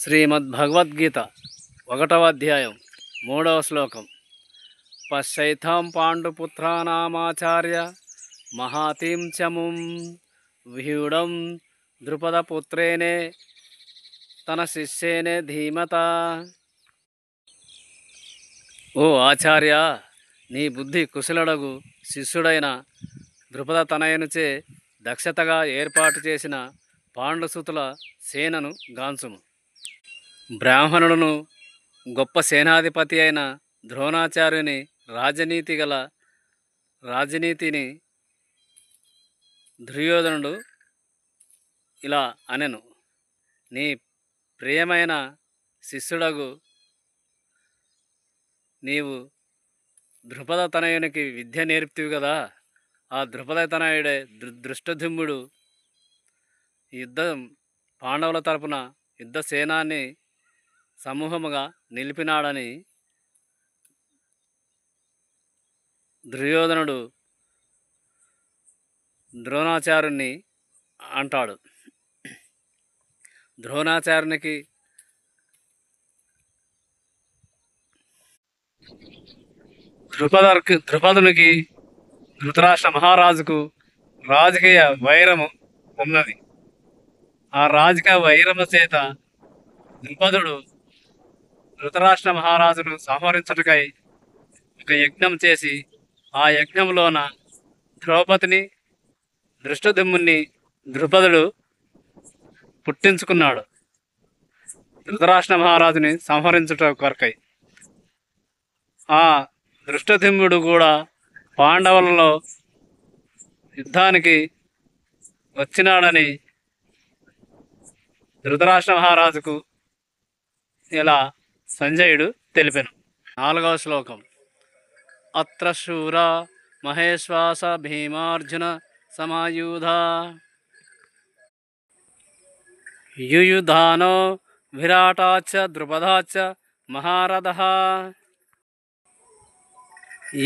శ్రీమద్భగవద్గీత 1వ అధ్యాయం 3వ శ్లోకం. పశ్చైతాం పాండుపుత్రానామాచార్య మహాతీం చముం వ్యూఢం ద్రుపదపుత్రేనే తన శిష్యేనే ధీమత. ఓ ఆచార్య, నీ బుద్ధి కుశలుడగు శిష్యుడైన ద్రుపద తనయునిచే దక్షతగా ఏర్పాటు చేసిన పాండుసుతుల సేనను గాంచుము. బ్రాహ్మణుడును గొప్ప సేనాధిపతి అయిన ద్రోణాచార్యుని రాజనీతిని దుర్యోధనుడు ఇలా అనెను. నీ ప్రియమైన శిష్యుడగు నీవు ద్రుపద తనయునికి విద్య నేర్పుతివి కదా. ఆ ద్రుపద తనయుడే దృష్టద్యుమ్నుడు పాండవుల తరపున యుద్ధ సేనాన్ని సమూహముగా నిలిపినాడని దుర్యోధనుడు ద్రోణాచార్యుని అంటాడు. ద్రోణాచార్యునికి ద్రుపదునికి ధృతరాష్ట్ర మహారాజుకు రాజకీయ వైరము ఉన్నది. ఆ రాజకీయ వైరము చేత ద్రుపదుడు ధృతరాష్ట్ర మహారాజును సంహరించుటకై ఒక యజ్ఞం చేసి ఆ యజ్ఞంలోన ద్రౌపదిని దృష్టద్యుమ్నుని ద్రుపదుడు పుట్టించుకున్నాడు. ధృతరాష్ట్ర మహారాజుని సంహరించుట కొరకై ఆ దృష్టద్యుమ్నుడు కూడా పాండవులలో యుద్ధానికి వచ్చినాడని ధృతరాష్ట్ర మహారాజుకు ఇలా సంజయుడు తెలిపెను. 4వ శ్లోకం. అత్ర శూర మహేశ్వాస భీమార్జున సమాయుధ యుయుధానో విరాటాచ ద్రుపదాచ మహారథః.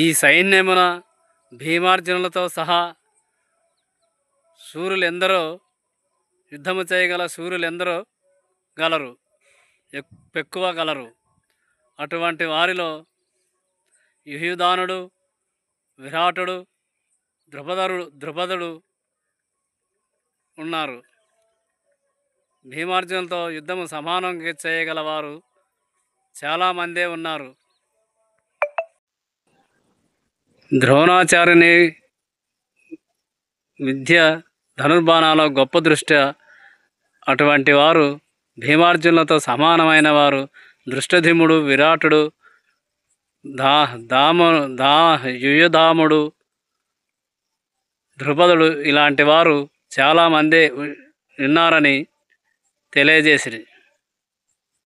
ఈ సైన్యమున భీమార్జునులతో సహా శూరులెందరో, యుద్ధము చేయగల శూరులెందరో గలరు, ఎక్కువ గలరు. అటువంటి వారిలో యుయుధానుడు, విరాటుడు, ద్రుపదుడు ఉన్నారు. భీమార్జునులతో యుద్ధము సమానంగా చేయగలవారు చాలామందే ఉన్నారు. ద్రోణాచార్యుని విద్య ధనుర్బాణాల గొప్ప దృష్ట్యా అటువంటి వారు భీమార్జునులతో సమానమైన వారు దృష్టద్యుమ్నుడు, విరాటుడు, యుయుధాముడు, ద్రుపదుడు ఇలాంటి వారు చాలామంది ఉన్నారని తెలియజేసిరి.